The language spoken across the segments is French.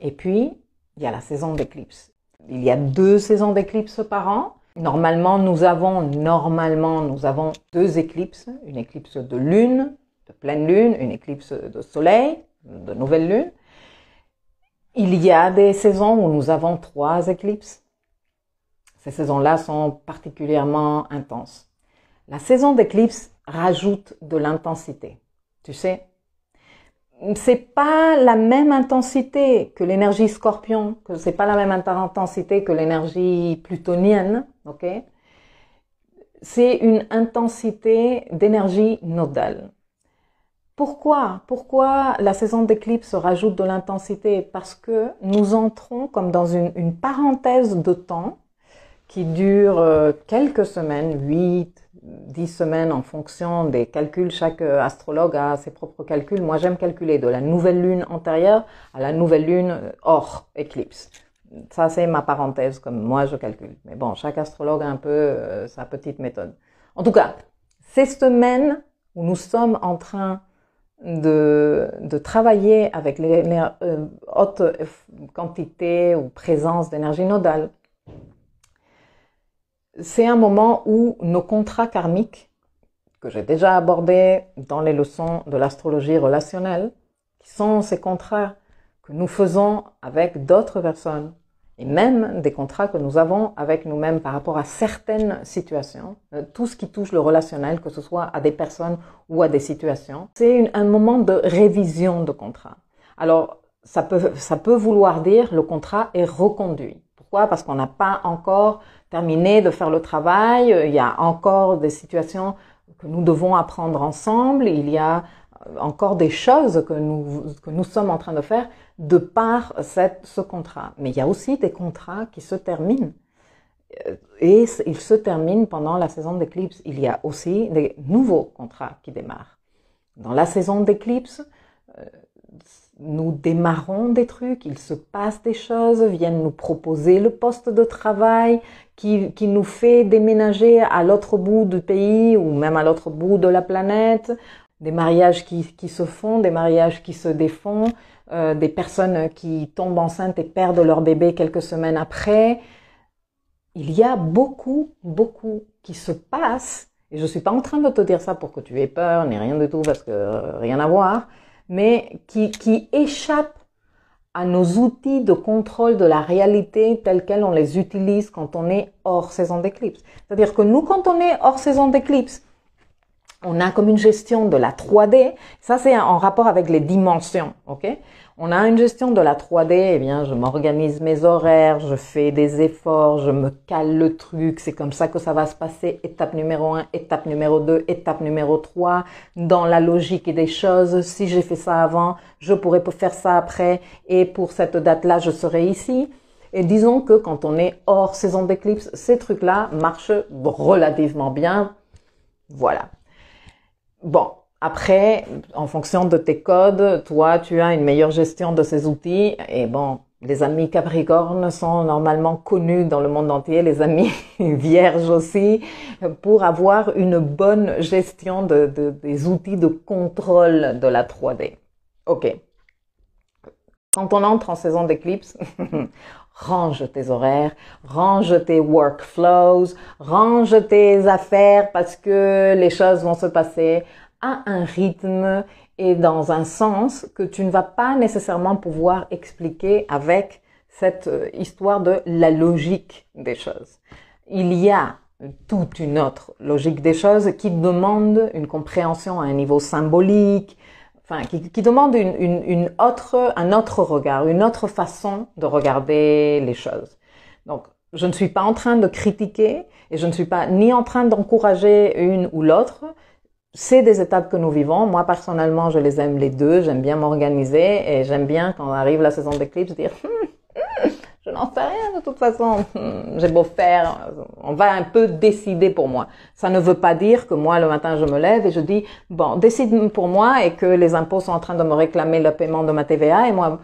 Et puis, il y a la saison d'éclipse. Il y a 2 saisons d'éclipse par an. Normalement, nous avons 2 éclipses. Une éclipse de lune, de pleine lune, une éclipse de soleil, de nouvelle lune. Il y a des saisons où nous avons 3 éclipses. Ces saisons-là sont particulièrement intenses. La saison d'éclipse rajoute de l'intensité. Tu sais, c'est pas la même intensité que l'énergie scorpion, que c'est pas la même intensité que l'énergie plutonienne, ok? C'est une intensité d'énergie nodale. Pourquoi la saison d'éclipse rajoute de l'intensité? Parce que nous entrons comme dans une parenthèse de temps qui dure quelques semaines, 8, 10 semaines en fonction des calculs. Chaque astrologue a ses propres calculs. Moi, j'aime calculer de la nouvelle lune antérieure à la nouvelle lune hors éclipse. Ça, c'est ma parenthèse, comme moi, je calcule. Mais bon, chaque astrologue a un peu sa petite méthode. En tout cas, ces semaines où nous sommes en train de travailler avec les hautes quantités ou présence d'énergie nodale, c'est un moment où nos contrats karmiques, que j'ai déjà abordés dans les leçons de l'astrologie relationnelle, qui sont ces contrats que nous faisons avec d'autres personnes, et même des contrats que nous avons avec nous-mêmes par rapport à certaines situations, tout ce qui touche le relationnel, que ce soit à des personnes ou à des situations, c'est un moment de révision de contrat. Alors, ça peut vouloir dire le contrat est reconduit. Pourquoi? Parce qu'on n'a pas encore terminé de faire le travail, il y a encore des situations que nous devons apprendre ensemble, il y a encore des choses que nous sommes en train de faire de par ce contrat. Mais il y a aussi des contrats qui se terminent. Et ils se terminent pendant la saison d'éclipse. Il y a aussi des nouveaux contrats qui démarrent. Dans la saison d'éclipse, nous démarrons des trucs, il se passe des choses, viennent nous proposer le poste de travail qui nous fait déménager à l'autre bout du pays ou même à l'autre bout de la planète, des mariages qui se font, des mariages qui se défont, des personnes qui tombent enceintes et perdent leur bébé quelques semaines après. Il y a beaucoup qui se passe, et je suis pas en train de te dire ça pour que tu aies peur, ni rien du tout, parce que rien à voir, mais qui échappent à nos outils de contrôle de la réalité tels quels on les utilise quand on est hors saison d'éclipse. C'est-à-dire que nous, quand on est hors saison d'éclipse, on a comme une gestion de la 3D. Ça, c'est en rapport avec les dimensions, ok? On a une gestion de la 3D, eh bien, je m'organise mes horaires, je fais des efforts, je me cale le truc, c'est comme ça que ça va se passer, étape numéro 1, étape numéro 2, étape numéro 3, dans la logique des choses, si j'ai fait ça avant, je pourrais faire ça après, et pour cette date-là, je serai ici. Et disons que quand on est hors saison d'éclipse, ces trucs-là marchent relativement bien, voilà. Bon. Après, en fonction de tes codes, toi, tu as une meilleure gestion de ces outils. Et bon, les amis Capricornes sont normalement connus dans le monde entier, les amis Vierges aussi, pour avoir une bonne gestion des outils de contrôle de la 3D. Ok. Quand on entre en saison d'éclipse, range tes horaires, range tes workflows, range tes affaires parce que les choses vont se passer à un rythme et dans un sens que tu ne vas pas nécessairement pouvoir expliquer avec cette histoire de la logique des choses. Il y a toute une autre logique des choses qui demande une compréhension à un niveau symbolique, enfin qui demande un autre regard, une autre façon de regarder les choses. Donc, je ne suis pas en train de critiquer et je ne suis pas ni en train d'encourager une ou l'autre. C'est des étapes que nous vivons. Moi, personnellement, je les aime les deux. J'aime bien m'organiser et j'aime bien, quand arrive la saison d'éclipse, dire je n'en sais rien de toute façon. J'ai beau faire, on va un peu décider pour moi. Ça ne veut pas dire que moi, le matin, je me lève et je dis bon, décide pour moi et que les impôts sont en train de me réclamer le paiement de ma TVA et moi,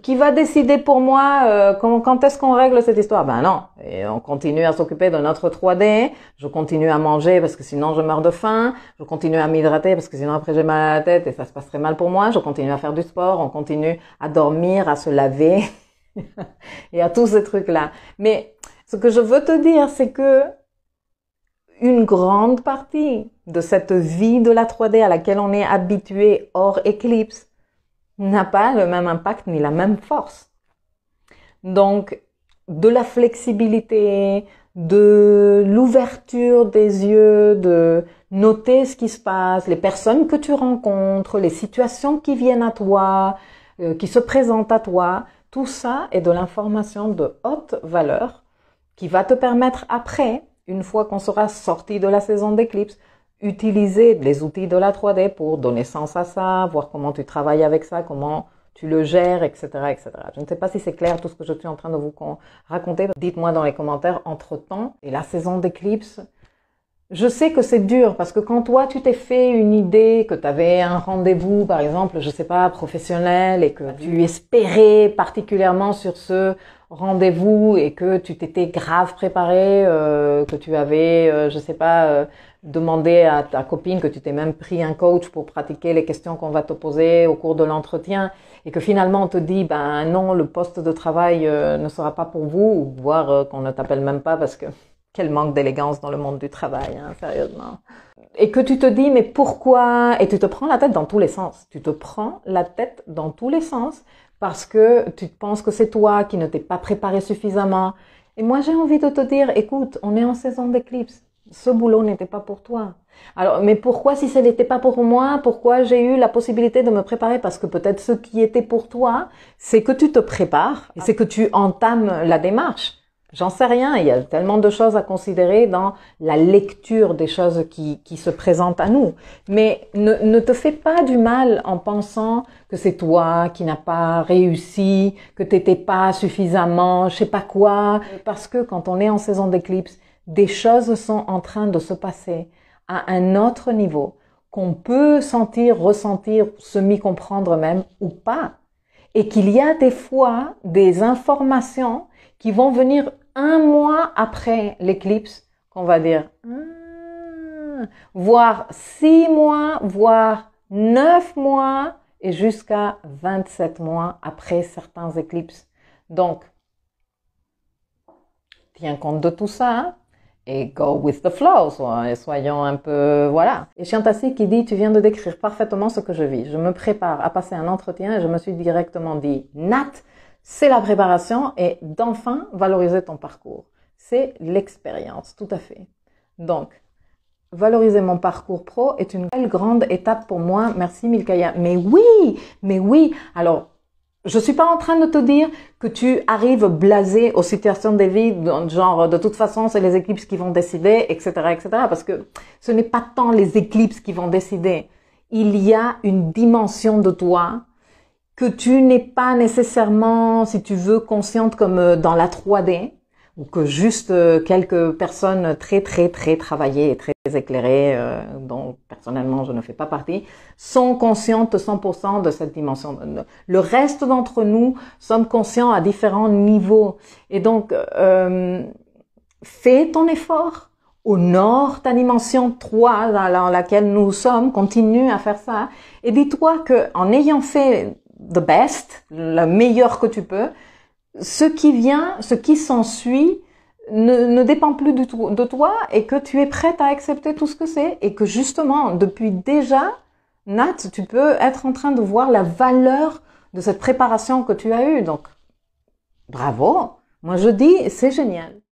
qui va décider pour moi quand est-ce qu'on règle cette histoire? Ben non, et on continue à s'occuper de notre 3D, je continue à manger parce que sinon je meurs de faim, je continue à m'hydrater parce que sinon après j'ai mal à la tête et ça se passerait mal pour moi, je continue à faire du sport, on continue à dormir, à se laver et à tous ces trucs-là. Mais ce que je veux te dire, c'est que une grande partie de cette vie de la 3D à laquelle on est habitué hors éclipse n'a pas le même impact ni la même force. Donc, de la flexibilité, de l'ouverture des yeux, de noter ce qui se passe, les personnes que tu rencontres, les situations qui viennent à toi, qui se présentent à toi, tout ça est de l'information de haute valeur qui va te permettre après, une fois qu'on sera sorti de la saison d'éclipse, utiliser les outils de la 3D pour donner sens à ça, voir comment tu travailles avec ça, comment tu le gères, etc., etc. Je ne sais pas si c'est clair tout ce que je suis en train de vous raconter. Dites-moi dans les commentaires entre-temps. Et la saison d'éclipse, je sais que c'est dur parce que quand toi, tu t'es fait une idée, que tu avais un rendez-vous, par exemple, je sais pas, professionnel, et que tu espérais particulièrement sur ce rendez-vous et que tu t'étais grave préparé, que tu avais, je sais pas, demandé à ta copine, que tu t'es même pris un coach pour pratiquer les questions qu'on va te poser au cours de l'entretien et que finalement on te dit, ben non, le poste de travail ne sera pas pour vous, ou voire qu'on ne t'appelle même pas parce que quel manque d'élégance dans le monde du travail, hein, sérieusement. Et que tu te dis, mais pourquoi? Et tu te prends la tête dans tous les sens. Tu te prends la tête dans tous les sens parce que tu penses que c'est toi qui ne t'es pas préparé suffisamment. Et moi, j'ai envie de te dire, écoute, on est en saison d'éclipse. Ce boulot n'était pas pour toi. Alors, mais pourquoi, si ce n'était pas pour moi, pourquoi j'ai eu la possibilité de me préparer? Parce que peut-être ce qui était pour toi, c'est que tu te prépares et c'est que tu entames la démarche. J'en sais rien, il y a tellement de choses à considérer dans la lecture des choses qui se présentent à nous. Mais ne te fais pas du mal en pensant que c'est toi qui n'as pas réussi, que t'étais pas suffisamment, je sais pas quoi. Parce que quand on est en saison d'éclipse, des choses sont en train de se passer à un autre niveau qu'on peut sentir, ressentir, semi-comprendre même ou pas. Et qu'il y a des fois des informations qui vont venir un mois après l'éclipse, qu'on va dire, voire 6 mois, voire 9 mois, et jusqu'à 27 mois après certains éclipses. Donc, tiens compte de tout ça, hein, et go with the flow, soyons un peu, voilà. Et Chiantassi qui dit, tu viens de décrire parfaitement ce que je vis. Je me prépare à passer un entretien et je me suis directement dit, Nat, c'est la préparation et d'enfin valoriser ton parcours. C'est l'expérience, tout à fait. Donc, valoriser mon parcours pro est une belle grande étape pour moi. Merci Milkaya. Mais oui. Alors, je suis pas en train de te dire que tu arrives blasé aux situations de vie, genre de toute façon c'est les éclipses qui vont décider, etc., etc. Parce que ce n'est pas tant les éclipses qui vont décider. Il y a une dimension de toi que tu n'es pas nécessairement, si tu veux, consciente comme dans la 3D, ou que juste quelques personnes très travaillées et très éclairées, dont personnellement je ne fais pas partie, sont conscientes 100% de cette dimension. Le reste d'entre nous sommes conscients à différents niveaux. Et donc, fais ton effort, honore ta dimension 3 dans laquelle nous sommes, continue à faire ça, et dis-toi que en ayant fait the best, le meilleur que tu peux, ce qui vient, ce qui s'ensuit ne dépend plus du tout de toi et que tu es prête à accepter tout ce que c'est et que justement, depuis déjà, Nat, tu peux être en train de voir la valeur de cette préparation que tu as eue. Donc, bravo! Moi, je dis, c'est génial.